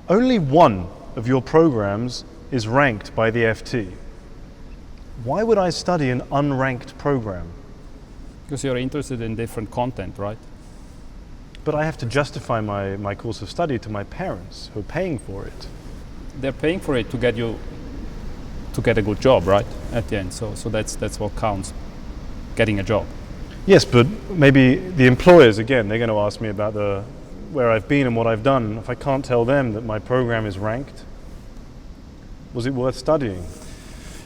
Only one of your programs is ranked by the FT. Why would I study an unranked program? Because you're interested in different content, right? But I have to justify my course of study to my parents who are paying for it. They're paying for it to get you to get a good job, right? At the end, so that's what counts, getting a job. Yes, but maybe the employers, again, they're going to ask me about where I've been and what I've done. If I can't tell them that my program is ranked, was it worth studying?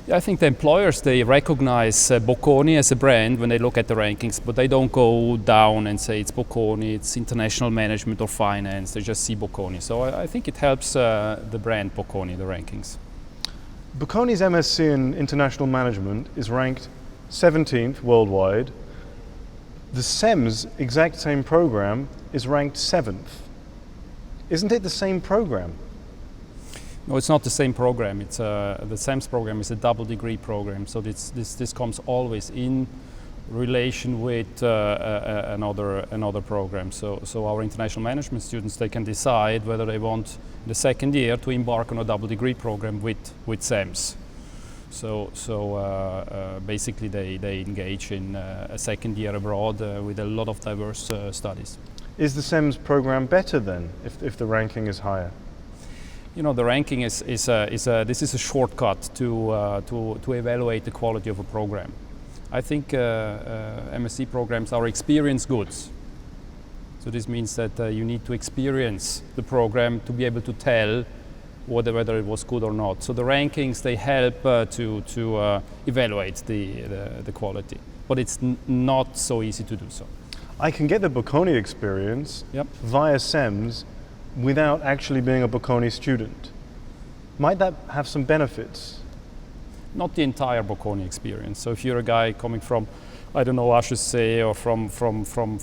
Yeah, I think the employers, they recognize Bocconi as a brand when they look at the rankings, but they don't go down and say it's Bocconi, it's international management or finance. They just see Bocconi. So I think it helps the brand Bocconi, the rankings. Bocconi's MSc in International Management is ranked 17th worldwide. The CEMS exact same program is ranked 7th. Isn't it the same program? No, it's not the same program. It's the CEMS program is a double degree program, so this comes always in relation with another program. So our international management students, they can decide whether they want the second year to embark on a double degree program with CEMS. So basically they engage in a second year abroad with a lot of diverse studies. Is the CEMS program better then if the ranking is higher? You know, the ranking this is a shortcut to evaluate the quality of a program. I think MSc programs are experience goods. So this means that you need to experience the program to be able to tell whether it was good or not. So the rankings, they help to evaluate the quality, but it's not so easy to do so. I can get the Bocconi experience via CEMS without actually being a Bocconi student. Might that have some benefits? Not the entire Bocconi experience. So if you're a guy coming from, I don't know, HEC or from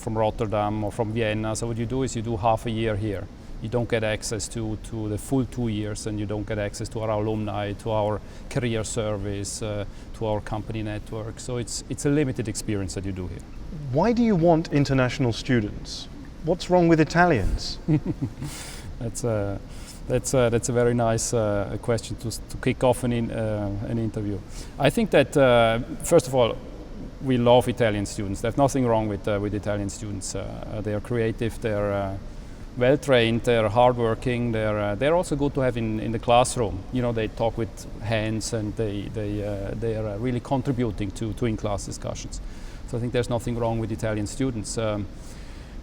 Rotterdam or from Vienna, so what you do is you do half a year here. You don't get access to the full 2 years, and you don't get access to our alumni, to our career service, to our company network. So it's a limited experience that you do here. Why do you want international students? What's wrong with Italians? That's a very nice question to kick off an interview. I think that first of all, we love Italian students. There's nothing wrong with Italian students. They are creative. They're well trained. They're hardworking. They're also good to have in the classroom. You know, they talk with hands, and they are really contributing to in-class discussions. So I think there's nothing wrong with Italian students.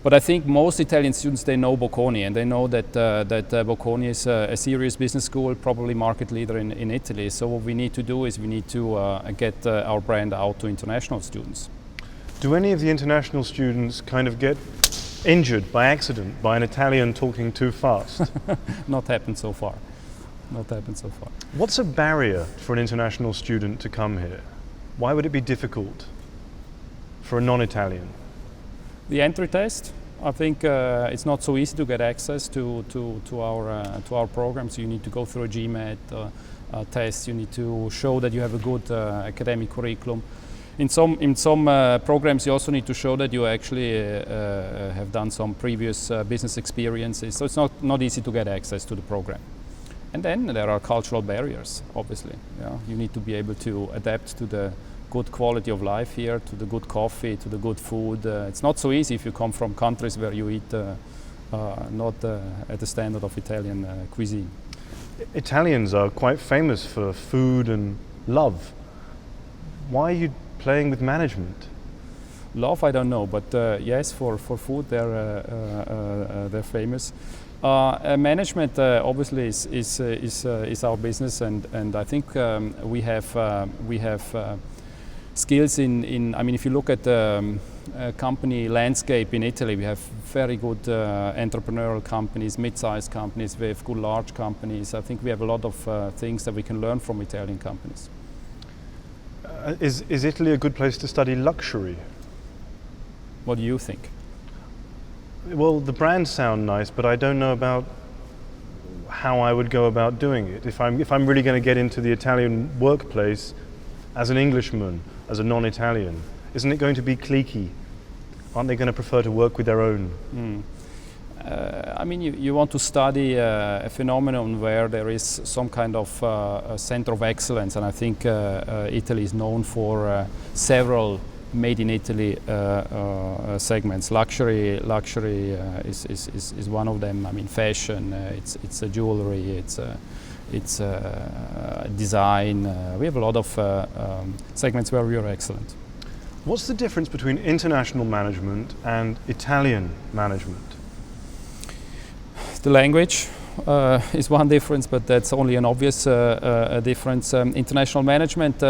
But I think most Italian students, they know Bocconi, and they know that Bocconi is a serious business school, probably market leader in Italy. So what we need to do is we need to get our brand out to international students. Do any of the international students kind of get injured by accident by an Italian talking too fast? Not happened so far. Not happened so far. What's a barrier for an international student to come here? Why would it be difficult for a non-Italian? The entry test. I think it's not so easy to get access to our programs. You need to go through a GMAT test. You need to show that you have a good academic curriculum. In some programs, you also need to show that you actually have done some previous business experiences. So it's not easy to get access to the program. And then there are cultural barriers, obviously. Yeah? You need to be able to adapt to the good quality of life here, to the good coffee, to the good food. It's not so easy if you come from countries where you eat not at the standard of Italian cuisine. Italians are quite famous for food and love. Why are you playing with management? Love, I don't know, but yes, for food they're famous. Management obviously is our business, and I think we have skills in. I mean, if you look at the company landscape in Italy, we have very good entrepreneurial companies, mid-sized companies. We have good large companies. I think we have a lot of things that we can learn from Italian companies. Is Italy a good place to study luxury? What do you think? Well, the brands sound nice, but I don't know about how I would go about doing it. If I'm really going to get into the Italian workplace as an Englishman, as a non-Italian, isn't it going to be cliquey? Aren't they going to prefer to work with their own? I mean, you want to study a phenomenon where there is some kind of a center of excellence, and I think Italy is known for several made in Italy segments. Luxury is one of them. I mean, fashion, it's a jewelry, it's design. We have a lot of segments where we are excellent. What's the difference between international management and Italian management? The language is one difference, but that's only an obvious difference. International management,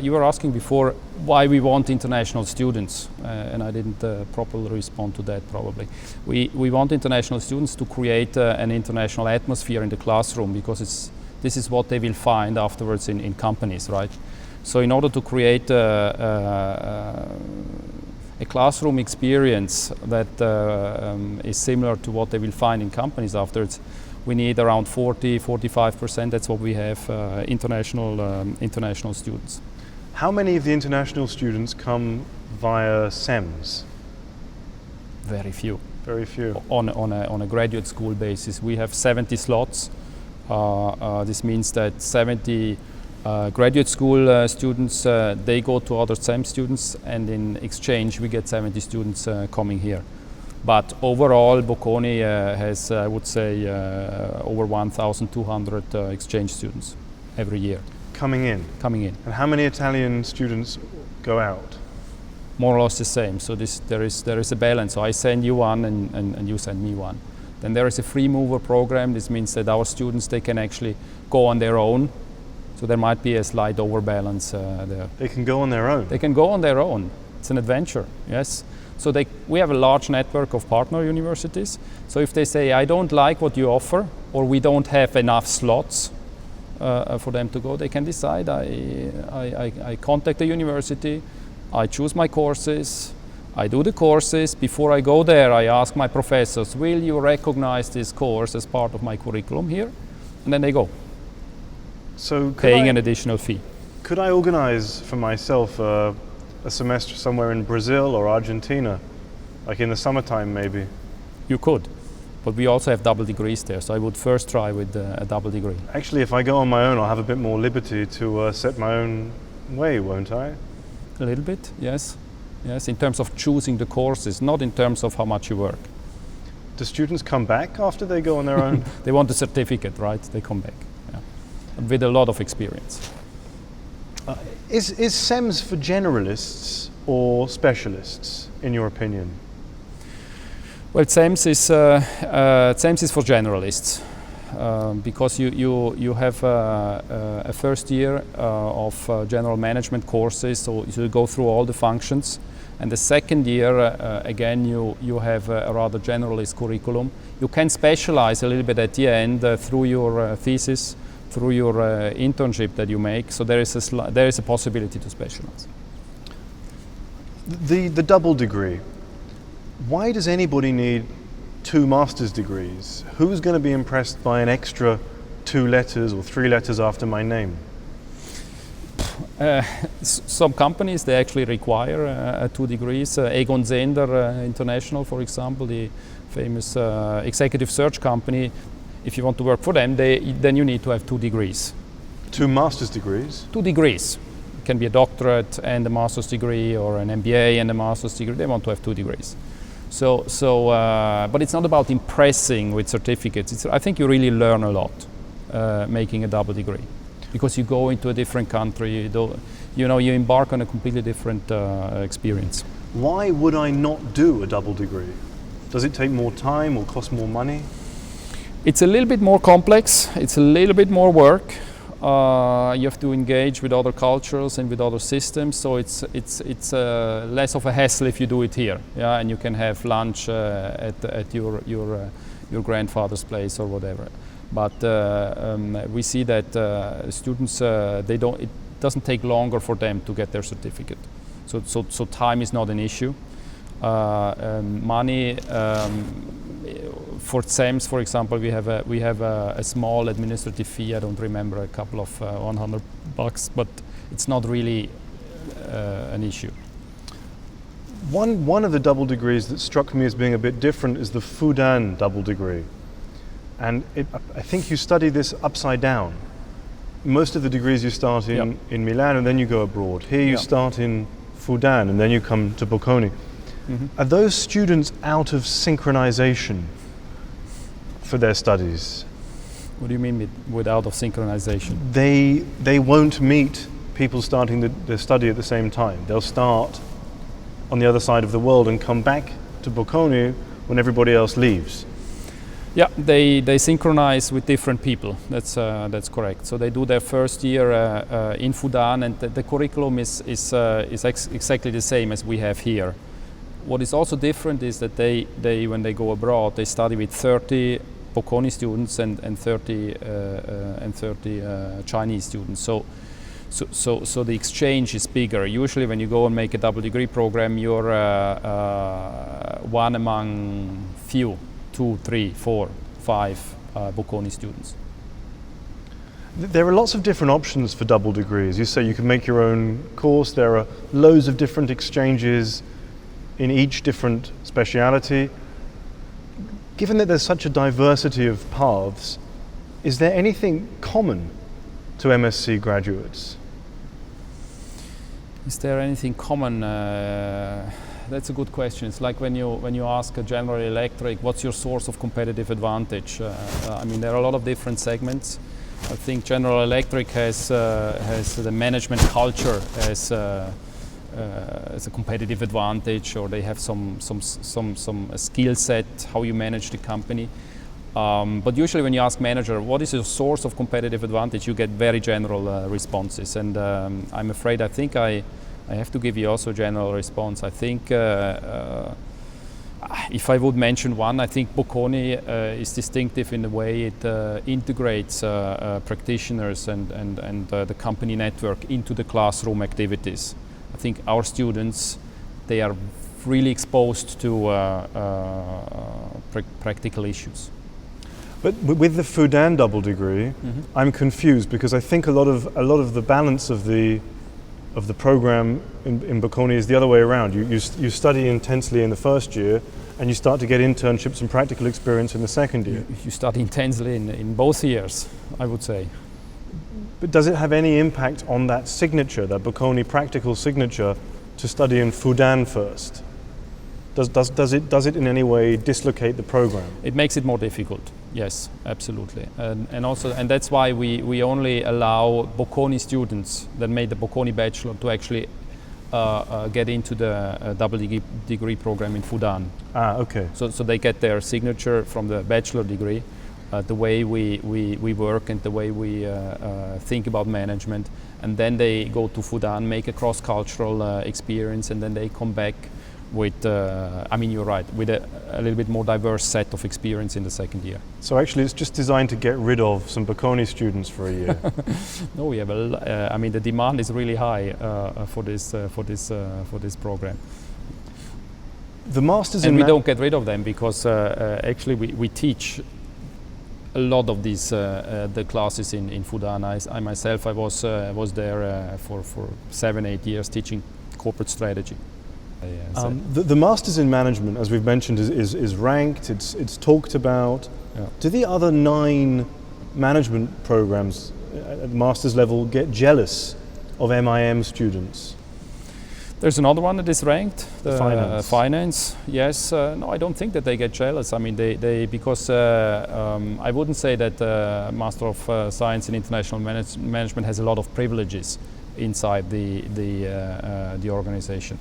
you were asking before why we want international students, and I didn't properly respond to that probably. We want international students to create an international atmosphere in the classroom, because this is what they will find afterwards in companies, right? So in order to create a classroom experience that is similar to what they will find in companies afterwards, we need around 40-45%. That's what we have international students. How many of the international students come via CEMS? Very few. Very few. On a graduate school basis, we have 70 slots. This means that 70 graduate school students, they go to other CEMS students, and in exchange we get 70 students coming here. But overall, Bocconi has, I would say, over 1,200 exchange students every year. Coming in? Coming in. And how many Italian students go out? More or less the same. So there is a balance. So I send you one and you send me one. Then there is a free mover program. This means that our students, they can actually go on their own. So there might be a slight overbalance there. They can go on their own? They can go on their own. It's an adventure, yes. So we have a large network of partner universities. So if they say, I don't like what you offer, or we don't have enough slots for them to go, they can decide, I contact the university, I choose my courses, I do the courses. Before I go there, I ask my professors, will you recognize this course as part of my curriculum here? And then they go. So paying an additional fee. Could I organize for myself a semester somewhere in Brazil or Argentina, like in the summertime maybe? You could, but we also have double degrees there, so I would first try with a double degree. Actually, if I go on my own, I'll have a bit more liberty to set my own way, won't I? A little bit, yes. Yes, in terms of choosing the courses, not in terms of how much you work. Do students come back after they go on their own? They want a certificate, right? They come back, yeah. With a lot of experience. Is CEMS for generalists or specialists, in your opinion? Well, CEMS is for generalists, because you have a first year of general management courses, so you go through all the functions, and the second year, again, you have a rather generalist curriculum. You can specialize a little bit at the end through your thesis, through your internship that you make, so there is a possibility to specialize. The double degree, why does anybody need 2 master's degrees? Who's going to be impressed by an extra 2 letters or 3 letters after my name? Some companies, they actually require 2 degrees. Egon Zehnder International, for example, the famous executive search company, if you want to work for them, then you need to have 2 degrees. 2 master's degrees? 2 degrees. It can be a doctorate and a master's degree, or an MBA and a master's degree. They want to have 2 degrees. But it's not about impressing with certificates. I think you really learn a lot making a double degree, because you go into a different country. You embark on a completely different experience. Why would I not do a double degree? Does it take more time or cost more money? It's a little bit more complex. It's a little bit more work. You have to engage with other cultures and with other systems, so it's less of a hassle if you do it here. Yeah, and you can have lunch at your grandfather's place or whatever. But we see that students it doesn't take longer for them to get their certificate. So time is not an issue. Money. For CEMS, for example, we have a small administrative fee. I don't remember, a couple of $100, but it's not really an issue. One of the double degrees that struck me as being a bit different is the Fudan double degree. And I think you study this upside down. Most of the degrees you start in Milan and then you go abroad. Here you start in Fudan and then you come to Bocconi. Mm-hmm. Are those students out of synchronization for their studies? What do you mean with out of synchronization? They won't meet people starting the study at the same time. They'll start on the other side of the world and come back to Bocconi when everybody else leaves. Yeah, they synchronize with different people. That's correct. So they do their first year in Fudan, and the curriculum is exactly the same as we have here. What is also different is that they when they go abroad, they study with 30 Bocconi students and 30 Chinese students. So the exchange is bigger. Usually, when you go and make a double degree program, you're one among few. 2, 3, 4, 5 Bocconi students. There are lots of different options for double degrees. You say you can make your own course. There are loads of different exchanges in each different speciality. Given that there's such a diversity of paths, is there anything common to MSc graduates? Is there anything common? That's a good question. It's like when you ask a General Electric, what's your source of competitive advantage? I mean, there are a lot of different segments. I think General Electric has the management culture as a competitive advantage, or they have some skill set how you manage the company. But usually, when you ask manager, what is your source of competitive advantage, you get very general responses. And I'm afraid I have to give you also a general response. I think if I would mention one, I think Bocconi is distinctive in the way it integrates practitioners and the company network into the classroom activities. I think our students, they are really exposed to practical issues. But with the Fudan double degree, I'm confused because I think a lot of the balance of the program in Bocconi is the other way around. You study intensely in the first year and you start to get internships and practical experience in the second year. You study intensely in both years, I would say. But does it have any impact on that signature, that Bocconi practical signature, to study in Fudan first? Does it in any way dislocate the program? It makes it more difficult. Yes, absolutely, and that's why we only allow Bocconi students that made the Bocconi bachelor to actually get into the double degree program in Fudan. Ah, okay. So they get their signature from the bachelor degree, the way we work and the way we think about management, and then they go to Fudan, make a cross-cultural experience, and then they come back with, I mean, you're right, with a little bit more diverse set of experience in the second year. So actually it's just designed to get rid of some Bocconi students for a year. No, we have I mean, the demand is really high for this program. The Masters and we don't get rid of them because actually we teach a lot of these the classes in Fudan. I myself, I was there for 7-8 years teaching corporate strategy. The Masters in Management, as we've mentioned, is ranked, it's talked about. Yeah. Do the other 9 management programs at the Masters level get jealous of MIM students? There's another one that is ranked, the finance. Finance, yes. No, I don't think that they get jealous. I mean, they because I wouldn't say that Master of Science in International Management has a lot of privileges inside the organization.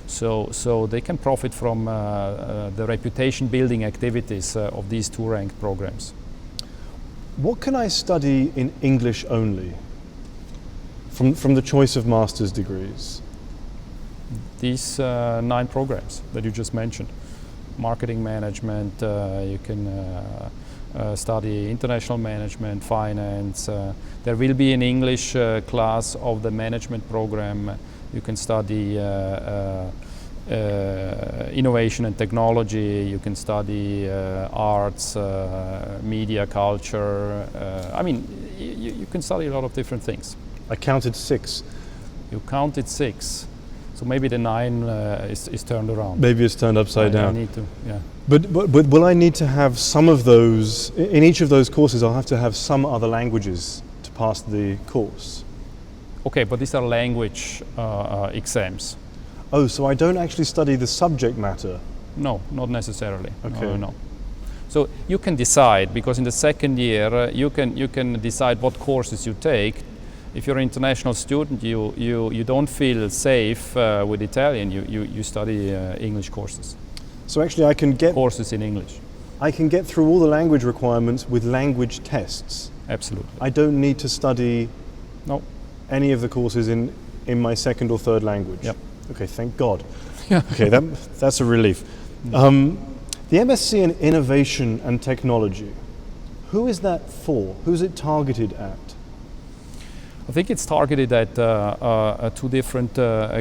So they can profit from the reputation building activities of these 2 ranked programs. What can I study in English only from the choice of master's degrees? These 9 programs that you just mentioned. Marketing management, you can study international management, finance. There will be an English class of the management program. You can study innovation and technology, you can study arts, media, culture. I mean, you can study a lot of different things. I counted 6. You counted 6. So maybe the 9 is turned around. Maybe it's turned upside down. I need to, yeah. But will I need to have some of those, in each of those courses I'll have to have some other languages to pass the course? Okay, but these are language exams. Oh, so I don't actually study the subject matter? No, not necessarily. Okay. No. So you can decide, because in the second year you can decide what courses you take. If you're an international student, you don't feel safe with Italian. You study English courses. So actually I can get courses in English. I can get through all the language requirements with language tests. Absolutely. I don't need to study No. any of the courses in my second or third language. Yep. Okay, thank God. Yeah. Okay, that's a relief. The MSc in Innovation and Technology, who is that for? Who's it targeted at? I think it's targeted at 2 different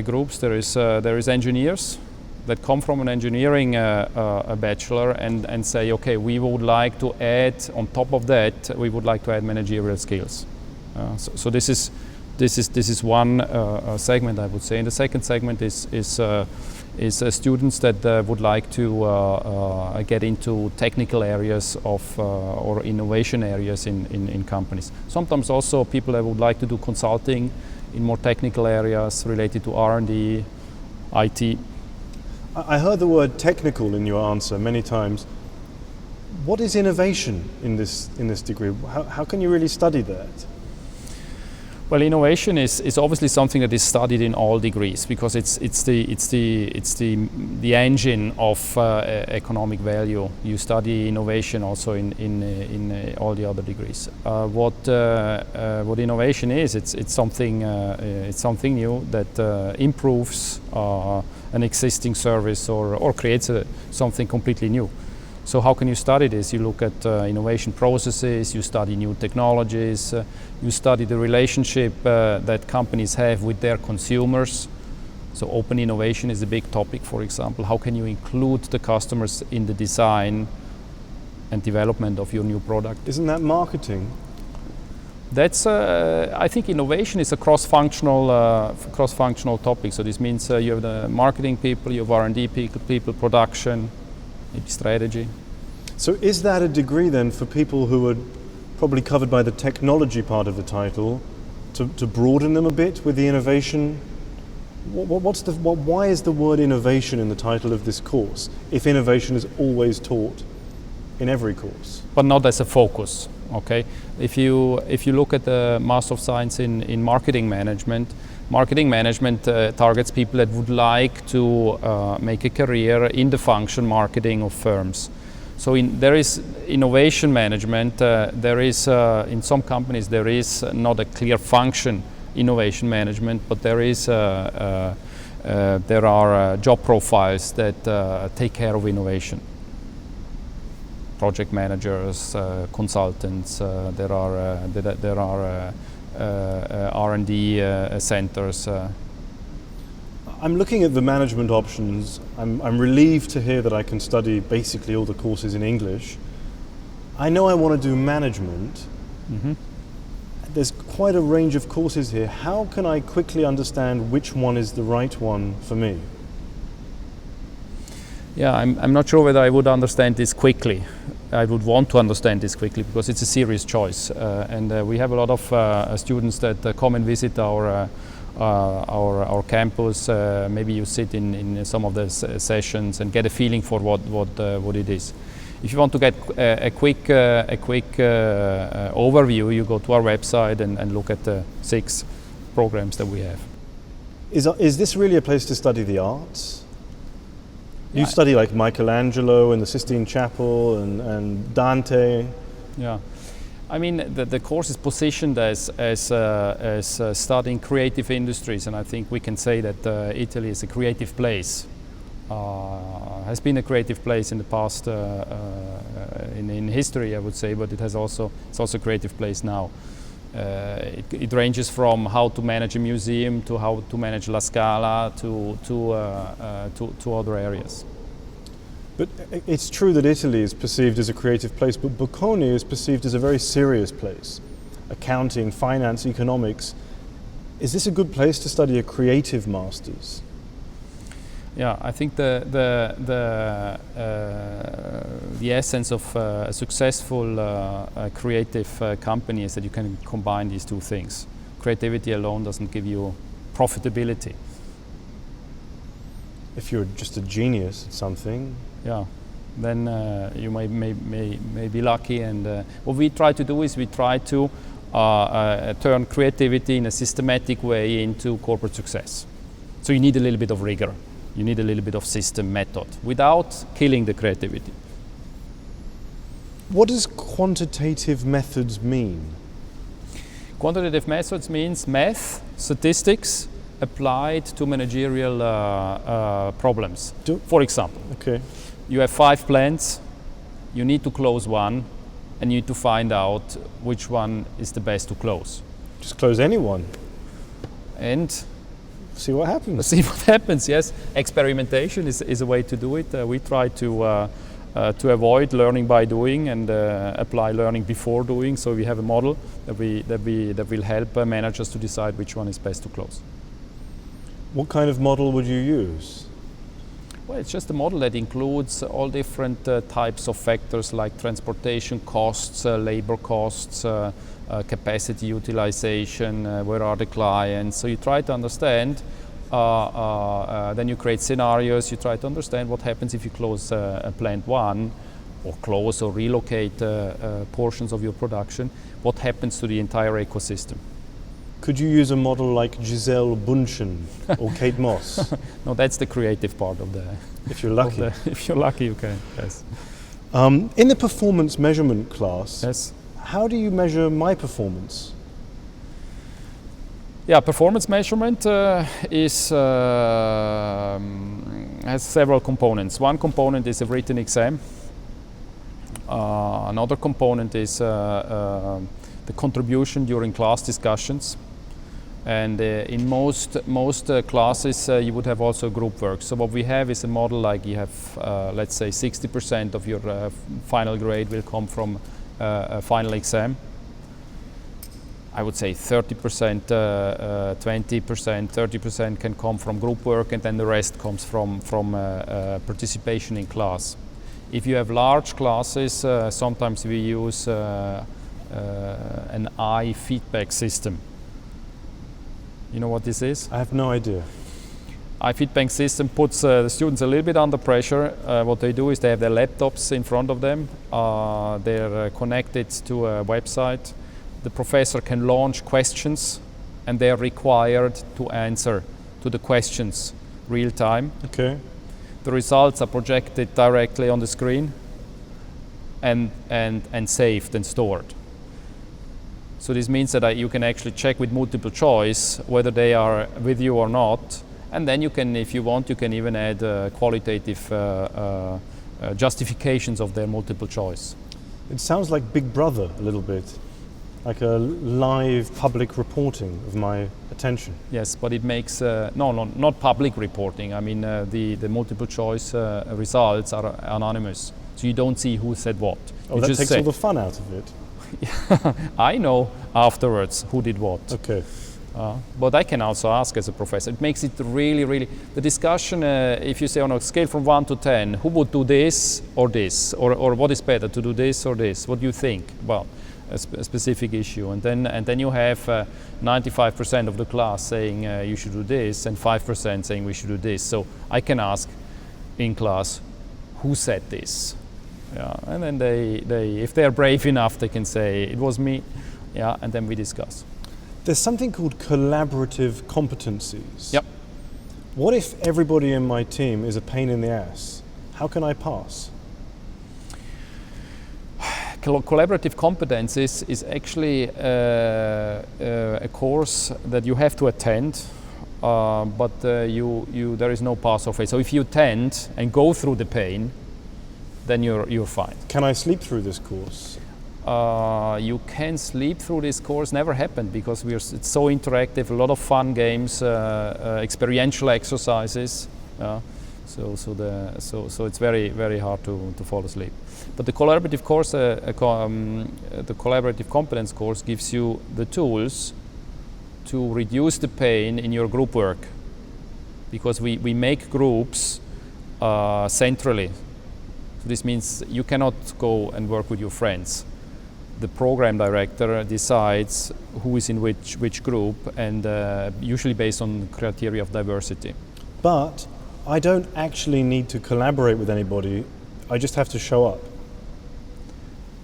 groups. There is engineers that come from an engineering a bachelor and say, okay, we would like to add, on top of that, we would like to add managerial skills. So this is one segment, I would say. And the second segment is students that would like to get into technical areas of or innovation areas in companies. Sometimes also people that would like to do consulting in more technical areas related to R&D, IT. I heard the word technical in your answer many times. What is innovation in this degree? How can you really study that? Well, innovation is obviously something that is studied in all degrees, because it's the engine of economic value. You study innovation also in all the other degrees. What innovation is? It's something new that improves an existing service or creates something completely new. So how can you study this? You look at innovation processes, you study new technologies, you study the relationship that companies have with their consumers. So open innovation is a big topic, for example. How can you include the customers in the design and development of your new product? Isn't that marketing? That's, I think innovation is a cross-functional topic. So this means you have the marketing people, you have R&D people, production, maybe strategy. So is that a degree then for people who are probably covered by the technology part of the title to broaden them a bit with the innovation? Why is the word innovation in the title of this course if innovation is always taught in every course? But not as a focus, okay? If you look at the Master of Science in Marketing Management, targets people that would like to make a career in the function marketing of firms. So there is innovation management. There is in some companies there is not a clear function innovation management, but there are job profiles that take care of innovation. Project managers, consultants. There are R&D centers. I'm looking at the management options. I'm relieved to hear that I can study basically all the courses in English. I know I want to do management. Mm-hmm. There's quite a range of courses here. How can I quickly understand which one is the right one for me? Yeah, I'm not sure whether I would understand this quickly. I would want to understand this quickly because it's a serious choice, and we have a lot of students that come and visit our campus. Maybe you sit in some of the sessions and get a feeling for what it is. If you want to get a quick overview, you go to our website and look at the 6 programs that we have. Is this really a place to study the arts? Yeah. You study like Michelangelo and the Sistine Chapel and Dante. Yeah, I mean the course is positioned as studying creative industries, and I think we can say that Italy is a creative place. Has been a creative place in the past, in history, I would say, but it's also a creative place now. It ranges from how to manage a museum to how to manage La Scala to other areas. But it's true that Italy is perceived as a creative place, but Bocconi is perceived as a very serious place. Accounting, finance, economics. Is this a good place to study a creative master's? Yeah, I think the essence of a successful creative company is that you can combine these two things. Creativity alone doesn't give you profitability. If you're just a genius at something, Yeah, then you may be lucky. And what we try to do is we try to turn creativity in a systematic way into corporate success. So you need a little bit of rigor. You need a little bit of system method without killing the creativity. what does quantitative methods mean? Quantitative methods means math, statistics applied to managerial problems. For example, Okay. you have 5 plants, you need to close one, and you need to find out which one is the best to close. Just close anyone. And See what happens. see what happens. Yes, experimentation is a way to do it. We try to avoid learning by doing and apply learning before doing. So we have a model that will help managers to decide which one is best to close. What kind of model would you use? Well, it's just a model that includes all different types of factors like transportation costs, labor costs, capacity utilization, where are the clients. So you try to understand, then you create scenarios, you try to understand what happens if you close a plant 1 or close or relocate portions of your production, what happens to the entire ecosystem. Could you use a model like Giselle Bundchen or Kate Moss? No, that's the creative part of the... If you're lucky. If you're lucky, you can, yes. In the performance measurement class, Yes. how do you measure my performance? Yeah, performance measurement has several components. One component is a written exam. Another component is the contribution during class discussions. And in most classes, you would have also group work. So what we have is a model like you have, let's say, 60% of your final grade will come from a final exam. I would say 30%, 20%, 30% can come from group work, and then the rest comes from participation in class. If you have large classes, sometimes we use an eye feedback system. You know what this is? I have no idea. Eye feedback system puts the students a little bit under pressure. What they do is they have their laptops in front of them. They're connected to a website. The professor can launch questions, and they are required to answer to the questions real time. Okay. The results are projected directly on the screen and saved and stored. So this means that you can actually check with multiple choice whether they are with you or not. And then you can, if you want, you can even add qualitative justifications of their multiple choice. It sounds like Big Brother a little bit, like a live public reporting of my attention. Yes, but it makes, not public reporting. I mean, the multiple choice results are anonymous. So you don't see who said what. Oh, you that just takes say, all the fun out of it. I know afterwards who did what. Okay. But I can also ask as a professor. It makes it really, the discussion, if you say on a scale from 1 to 10, who would do this, or what is better, to do this or this? What do you think about a specific issue? And then you have 95% of the class saying you should do this, and 5% saying we should do this. So I can ask in class, who said this? Yeah, and then they, if they are brave enough, they can say it was me. Yeah, and then we discuss. There's something called collaborative competencies. Yep. What if everybody in my team is a pain in the ass? How can I pass? Collaborative competencies is actually a course that you have to attend, but there is no pass or fail. So if you attend and go through the pain, then you're fine. Can I sleep through this course? You can sleep through this course. Never happened because it's so interactive. A lot of fun games, experiential exercises. So it's very hard to fall asleep. But the collaborative course, the collaborative competence course, gives you the tools to reduce the pain in your group work. because we make groups centrally. So this means you cannot go and work with your friends. The program director decides who is in which group, and usually based on criteria of diversity. But I don't actually need to collaborate with anybody, I just have to show up.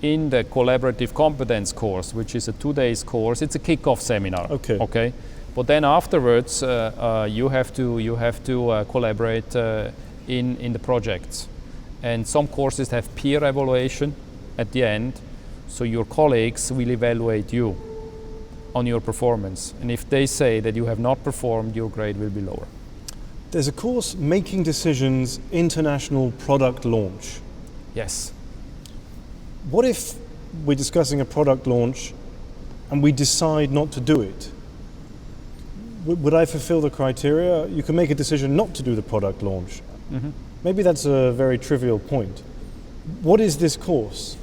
In the collaborative competence course, which is a 2 days course, it's a kick-off seminar. Okay. But then afterwards, you have to collaborate in the projects, and some courses have peer evaluation at the end, so your colleagues will evaluate you on your performance, and if they say that you have not performed, your grade will be lower. There's a course, Making Decisions, International Product Launch. Yes. What if we're discussing a product launch and we decide not to do it? Would I fulfill the criteria? You can make a decision not to do the product launch. Mm-hmm. Maybe that's a very trivial point. What is this course?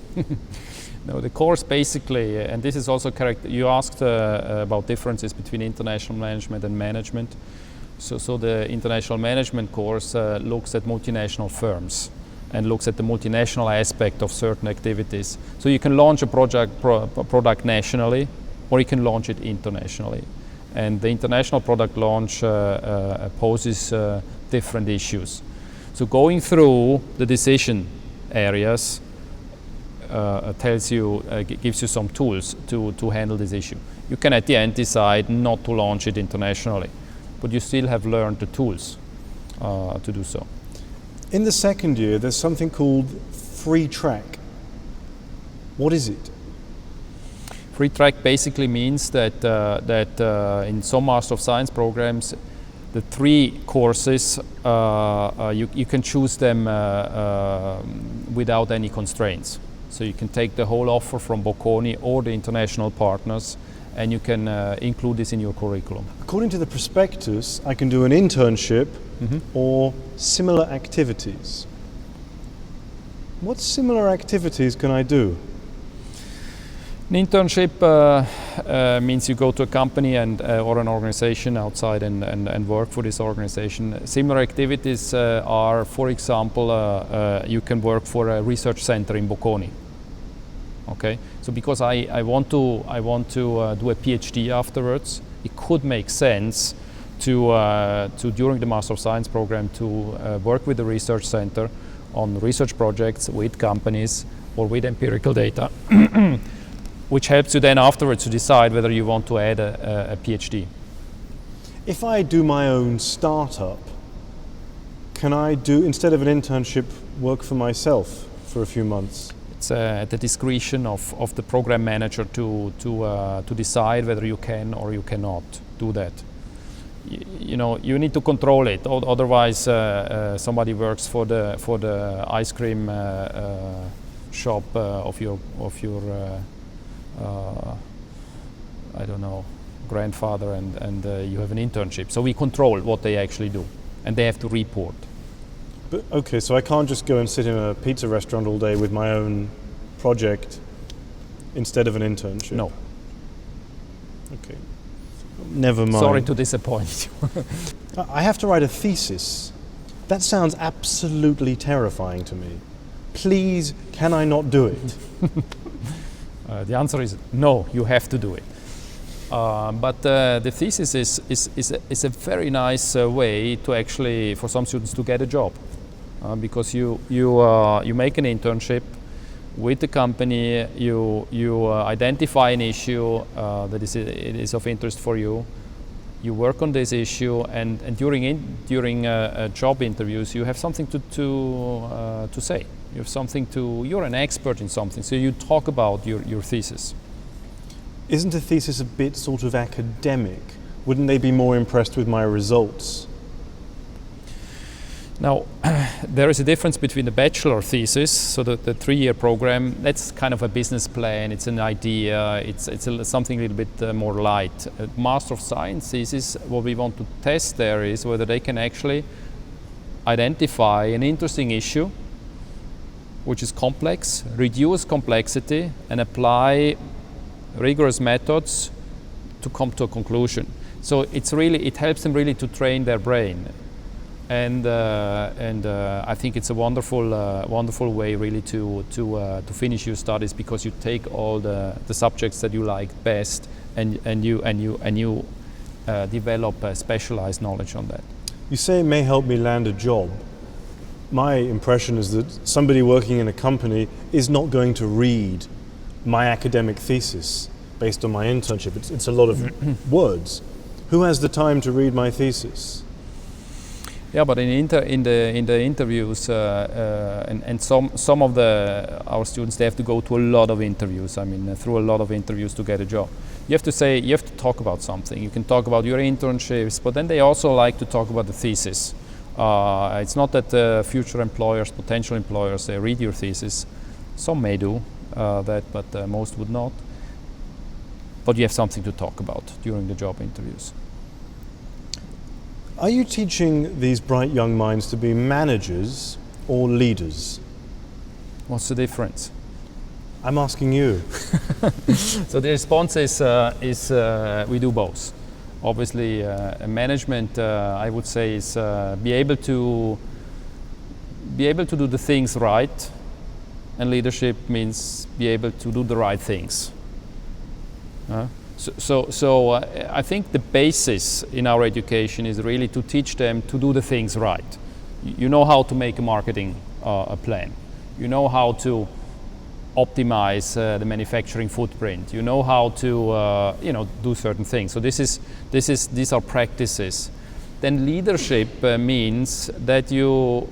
No, the course basically, and this is also correct, you asked about differences between international management and management. So the international management course looks at multinational firms and looks at the multinational aspect of certain activities. So you can launch a product nationally, or you can launch it internationally. And the international product launch poses different issues. So going through the decision areas gives you some tools to handle this issue. You can at the end decide not to launch it internationally, but you still have learned the tools to do so. In the second year, there's something called free track. What is it? Free track basically means that in some Master of Science programs, the 3 courses, you can choose them without any constraints. So you can take the whole offer from Bocconi or the international partners, and you can include this in your curriculum. According to the prospectus, I can do an internship or similar activities. What similar activities can I do? An internship means you go to a company and or an organization outside and work for this organization. Similar activities are, for example, you can work for a research center in Bocconi. Okay, so because I want to do a PhD afterwards, it could make sense to during the Master of Science program to work with the research center on research projects with companies or with empirical data, which helps you then afterwards to decide whether you want to add a PhD. If I do my own startup, can I do, instead of an internship, work for myself for a few months? It's at the discretion of the program manager to decide whether you can or you cannot do that. You need to control it. Otherwise, somebody works for the ice cream shop of your I don't know, grandfather, and you have an internship. So we control what they actually do, and they have to report. But okay, so I can't just go and sit in a pizza restaurant all day with my own project instead of an internship? No. Okay. Never mind. Sorry to disappoint you. I have to write a thesis. That sounds absolutely terrifying to me. Please, can I not do it? The answer is no, you have to do it. But the thesis is a very nice way to actually, for some students, to get a job. Because you make an internship with the company, you identify an issue that is of interest for you. You work on this issue, and during job interviews, you have something to say. You have something you're an expert in something, so you talk about your thesis. Isn't a thesis a bit sort of academic? Wouldn't they be more impressed with my results? Now, there is a difference between the bachelor thesis, so the 3-year program. That's kind of a business plan. It's an idea. It's something a little bit more light. Master of Science thesis, what we want to test there is whether they can actually identify an interesting issue, which is complex, reduce complexity, and apply rigorous methods to come to a conclusion. So it helps them really to train their brain. and I think it's a wonderful way really to finish your studies, because you take all the subjects that you like best, and you develop specialized knowledge on that. You say it may help me land a job. My impression is that somebody working in a company is not going to read my academic thesis based on my internship. It's a lot of words. Who has the time to read my thesis? Yeah, but in the interviews, and some of our students, they have to go to a lot of interviews. I mean, through a lot of interviews to get a job. You have to talk about something. You can talk about your internships, but then they also like to talk about the thesis. It's not that future employers, potential employers, they read your thesis. Some may do that, but most would not. But you have something to talk about during the job interviews. Are you teaching these bright young minds to be managers or leaders? What's the difference? I'm asking you. So the response is we do both. Obviously, management, I would say, is be able to do the things right, and leadership means be able to do the right things. So I think the basis in our education is really to teach them to do the things right. You know how to make a marketing plan. You know how to optimize the manufacturing footprint. You know how to do certain things. So these are practices. Then leadership means that you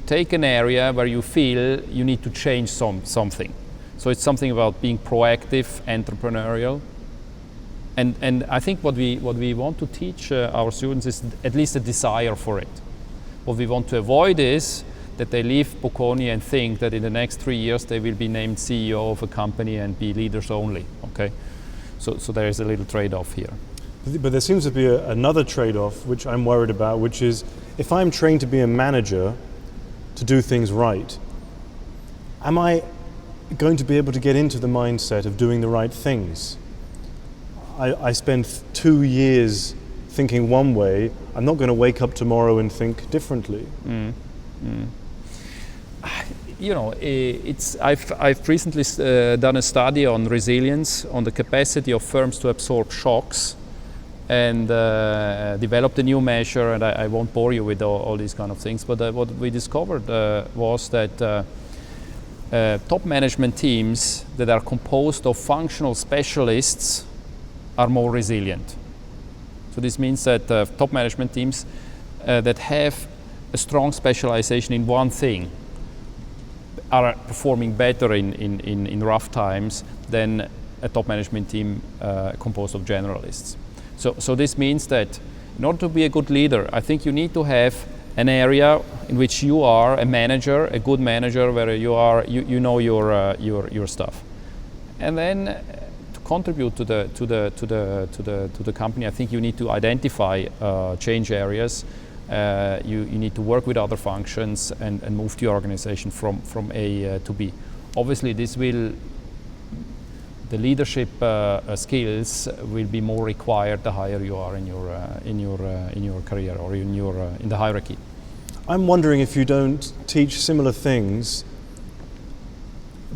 take an area where you feel you need to change something. So it's something about being proactive, entrepreneurial. And I think what we want to teach our students is at least a desire for it. What we want to avoid is that they leave Bocconi and think that in the next 3 years they will be named CEO of a company and be leaders only. Okay, so there is a little trade-off here. But there seems to be another trade-off which I'm worried about, which is if I'm trained to be a manager to do things right, am I going to be able to get into the mindset of doing the right things? I spent 2 years thinking one way. I'm not going to wake up tomorrow and think differently. You know, I've recently done a study on resilience, on the capacity of firms to absorb shocks, and developed a new measure. And I won't bore you with all these kind of things. But what we discovered was that top management teams that are composed of functional specialists are more resilient. So this means that top management teams that have a strong specialization in one thing are performing better in rough times than a top management team composed of generalists. So this means that in order to be a good leader, I think you need to have an area in which you are a manager, a good manager, where you know your stuff, and then contribute to the company. I think you need to identify change areas. You need to work with other functions and move the organization from A to B. Obviously, the leadership skills will be more required the higher you are in your career or in the hierarchy. I'm wondering if you don't teach similar things.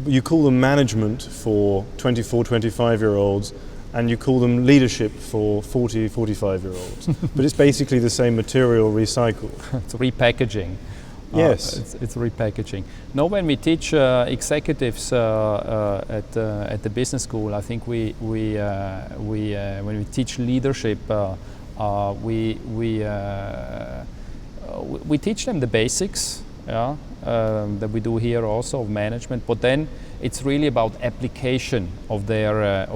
You call them management for 24, 25-year-olds, and you call them leadership for 40, 45-year-olds. But it's basically the same material recycled. It's repackaging. Yes. It's repackaging. No, when we teach executives at the business school, I think when we teach leadership, we teach them the basics. Yeah. That we do here also of management, but then it's really about application of their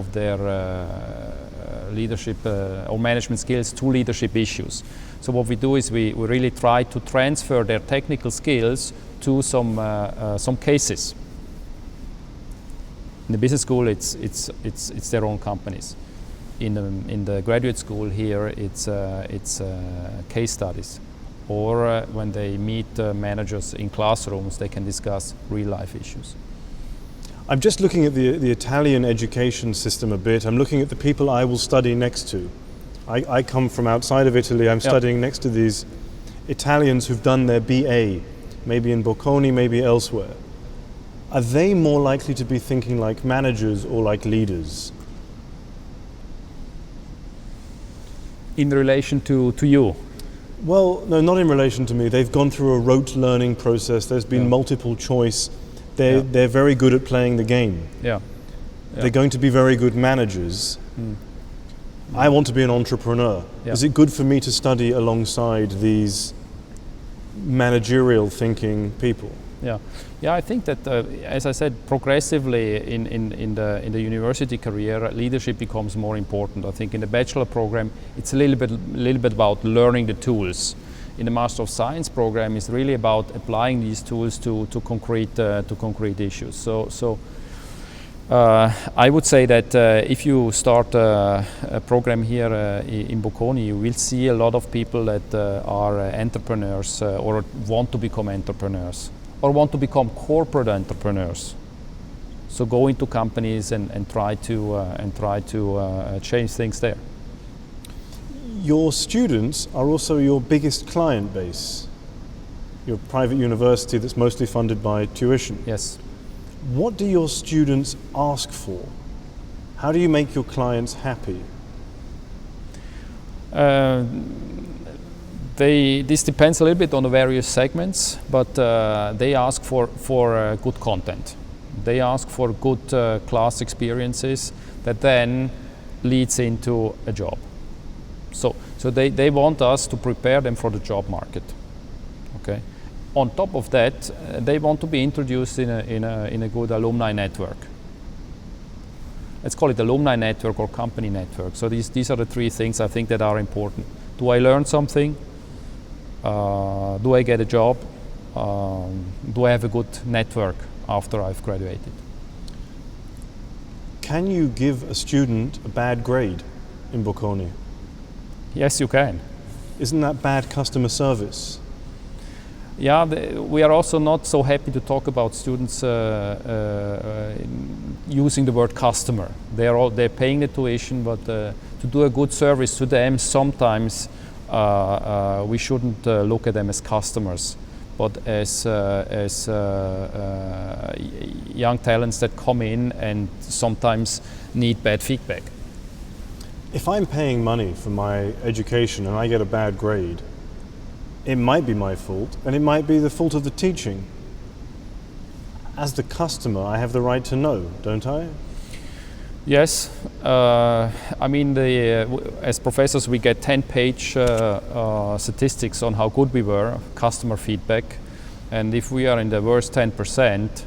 leadership or management skills to leadership issues. So what we do is we really try to transfer their technical skills to some cases. In the business school, it's their own companies. In the graduate school here, it's case studies. Or when they meet managers in classrooms, they can discuss real-life issues. I'm just looking at the Italian education system a bit. I'm looking at the people I will study next to. I come from outside of Italy. I'm studying next to these Italians who've done their BA, maybe in Bocconi, maybe elsewhere, are they more likely to be thinking like managers or like leaders? In relation to you? Well, no, not in relation to me. They've gone through a rote learning process. There's been Yeah. multiple choice. They're very good at playing the game. Yeah. They're going to be very good managers. I want to be an entrepreneur. Yeah. Is it good for me to study alongside these managerial thinking people? Yeah, I think that, as I said, progressively in the university career, leadership becomes more important. I think in the bachelor program, it's a little bit about learning the tools. In the Master of Science program, it's really about applying these tools to concrete issues. So I would say that if you start a program here in Bocconi, you will see a lot of people that are entrepreneurs or want to become entrepreneurs or want to become corporate entrepreneurs. So go into companies and try to change things there. Your students are also your biggest client base. You're a private university that's mostly funded by tuition. Yes. What do your students ask for? How do you make your clients happy? This depends a little bit on the various segments, but they ask for good content. They ask for good class experiences that then leads into a job. So they want us to prepare them for the job market. Okay. On top of that, they want to be introduced in a good alumni network. Let's call it alumni network or company network. So these are the three things I think that are important. Do I learn something? Do I get a job? Do I have a good network after I've graduated? Can you give a student a bad grade in Bocconi? Yes, you can. Isn't that bad customer service? Yeah, we are also not so happy to talk about students using the word customer. They're paying the tuition, but to do a good service to them, sometimes we shouldn't look at them as customers, but as young talents that come in and sometimes need bad feedback. If I'm paying money for my education and I get a bad grade, it might be my fault, and it might be the fault of the teaching. As the customer, I have the right to know, don't I? Yes, I mean, as professors, we get 10-page statistics on how good we were, customer feedback, and if we are in the worst 10%,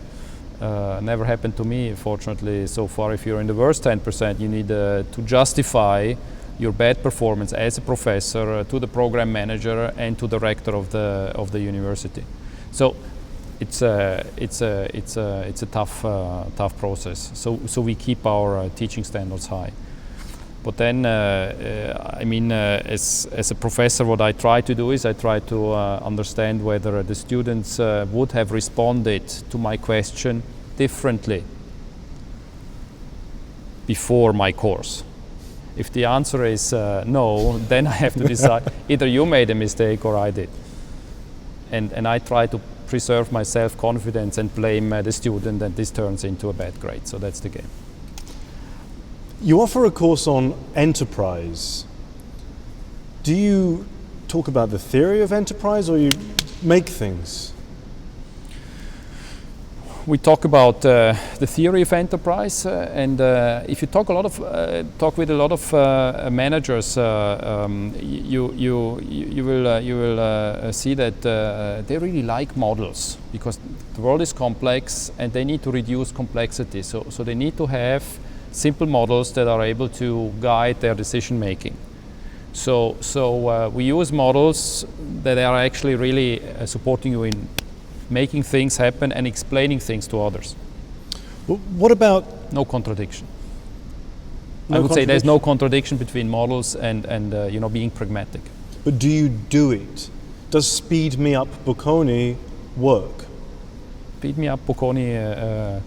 never happened to me, fortunately, so far. If you're in the worst 10%, you need to justify your bad performance as a professor to the program manager and to the rector of the university. So it's a tough process. So we keep our teaching standards high. But then, I mean, as a professor, what I try to do is I try to understand whether the students would have responded to my question differently before my course. If the answer is no, then I have to decide either you made a mistake or I did. And I try to preserve my self-confidence and blame the student, and this turns into a bad grade. So that's the game. You offer a course on enterprise. Do you talk about the theory of enterprise, or you make things? We talk about the theory of enterprise, and if you talk with a lot of managers, you will see that they really like models, because the world is complex and they need to reduce complexity. So they need to have simple models that are able to guide their decision making. So we use models that are actually really supporting you in making things happen and explaining things to others. Well, what about... No contradiction. I would say there's no contradiction between models and being pragmatic. But do you do it? Does Speed Me Up Bocconi work? Speed Me Up Bocconi,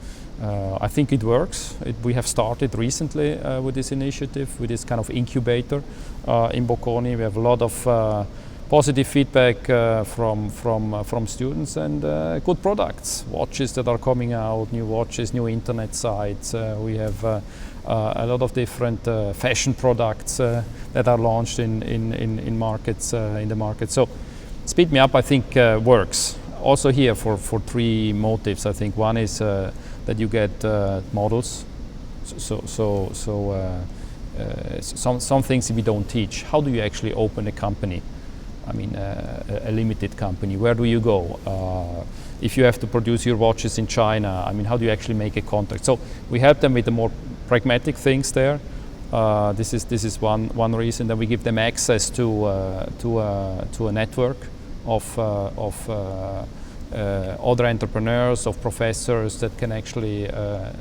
I think it works. We have started recently with this initiative, with this kind of incubator in Bocconi. We have a lot of positive feedback from students, and good products, watches that are coming out, new watches, new internet sites. We have a lot of different fashion products that are launched in markets in the market. So Speed Me Up, I think, works also here for three motives. I think one is that you get models. Some things we don't teach. How do you actually open a company? I mean, a limited company. Where do you go? If you have to produce your watches in China, I mean, how do you actually make a contact? So we help them with the more pragmatic things there. This is one reason that we give them access to a network of other entrepreneurs, of professors that can actually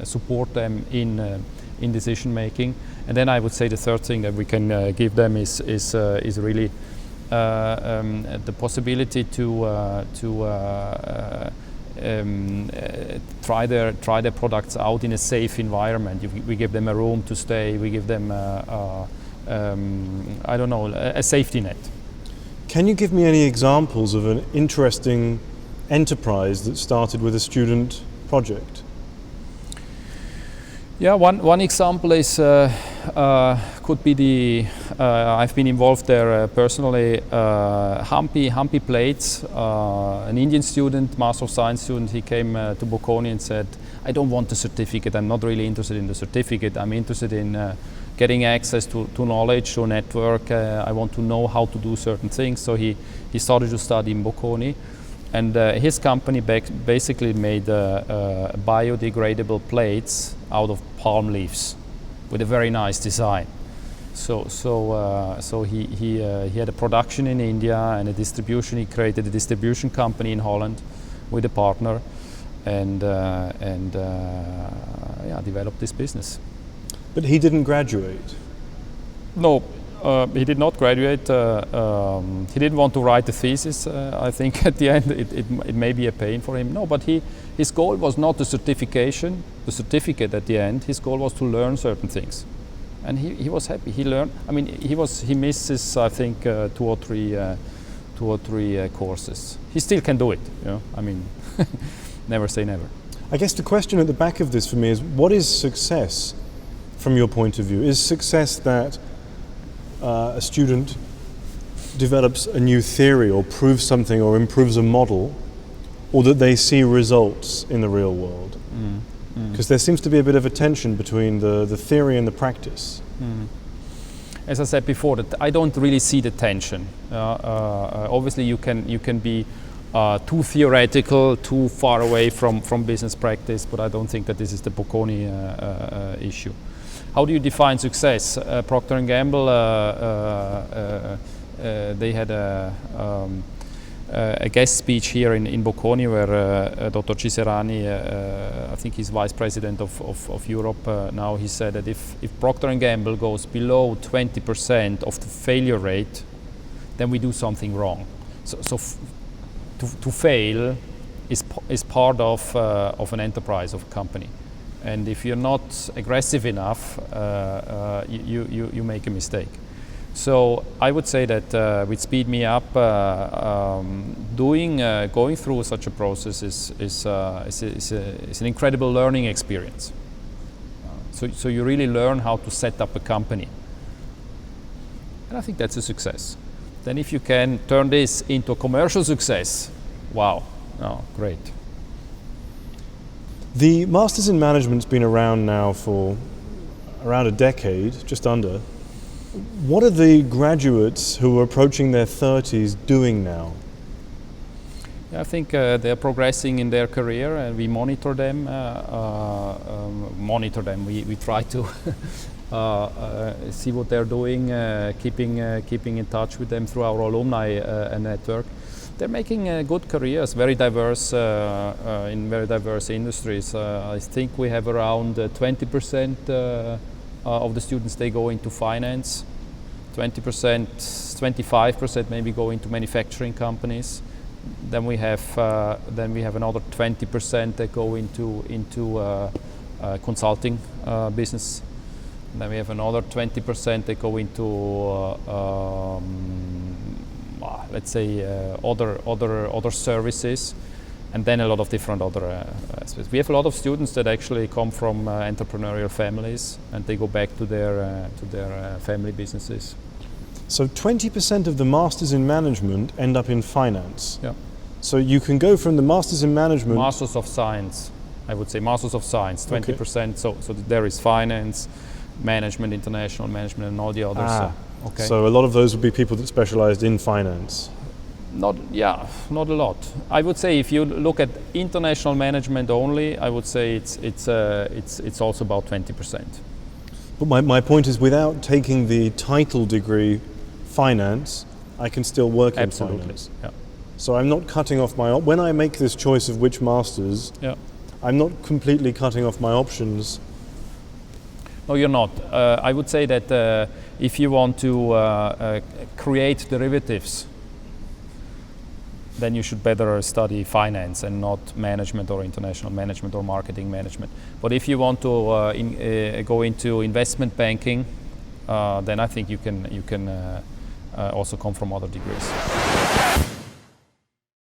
support them in decision making. And then I would say the third thing that we can give them is really the possibility to try their products out in a safe environment. We give them a room to stay. We give them I don't know, a safety net. Can you give me any examples of an interesting enterprise that started with a student project? Yeah, one example is could be the I've been involved there personally. Hampi Plates, an Indian student, Master of Science student. He came to Bocconi and said, "I don't want the certificate. I'm not really interested in the certificate. I'm interested in getting access to knowledge, to a network. I want to know how to do certain things." So he started to study in Bocconi. And his company basically made biodegradable plates out of palm leaves with a very nice design. So he had a production in India and a distribution. He created a distribution company in Holland with a partner, and developed this business. But he didn't graduate. No. He did not graduate. He didn't want to write a thesis. I think at the end it may be a pain for him. No, but his goal was not the certificate at the end. His goal was to learn certain things, and he was happy. He learned. I mean, he misses, I think, two or three courses. He still can do it. You know? I mean, never say never. I guess the question at the back of this for me is, what is success from your point of view? Is success that a student develops a new theory or proves something or improves a model, or that they see results in the real world? Because there seems to be a bit of a tension between the theory and the practice. As I said before, that I don't really see the tension. Obviously, you can be too theoretical, too far away from business practice, but I don't think that this is the Bocconi issue. How do you define success? Procter & Gamble, they had a guest speech here in Bocconi where Dr. Ciserani, I think he's vice president of Europe now, he said that if Procter & Gamble goes below 20% of the failure rate, then we do something wrong. So to fail is part of an enterprise, of a company. And if you're not aggressive enough, you make a mistake. So I would say that with Speed Me Up, going through such a process is an incredible learning experience. So you really learn how to set up a company, and I think that's a success. Then if you can turn this into a commercial success, wow, great. The Masters in Management's been around now for around a decade, just under. What are the graduates who are approaching their 30s doing now? I think they're progressing in their career, and we monitor them. We try to see what they're doing, keeping in touch with them through our alumni network. They're making good careers, very diverse in very diverse industries. I think we have around 20% of the students, they go into finance, 20%, 25% maybe go into manufacturing companies. Then we have another 20% that go into consulting business. And then we have another 20% that go into let's say, other services, and then a lot of different other aspects. We have a lot of students that actually come from entrepreneurial families, and they go back to their family businesses. So 20% of the Masters in Management end up in finance. Yeah. So you can go from the Masters in Management... Masters of Science, I would say Masters of Science, 20%. Okay. So there is finance, management, international management, and all the others. Okay. So a lot of those would be people that specialized in finance. Not a lot. I would say if you look at international management only, I would say it's also about 20%. But my point is, without taking the title degree finance, I can still work in finance. Yeah. So I'm not cutting off when I make this choice of which masters, I'm not completely cutting off my options. No, you're not. I would say that if you want to create derivatives, then you should better study finance and not management or international management or marketing management. But if you want to go into investment banking, then I think you can also come from other degrees.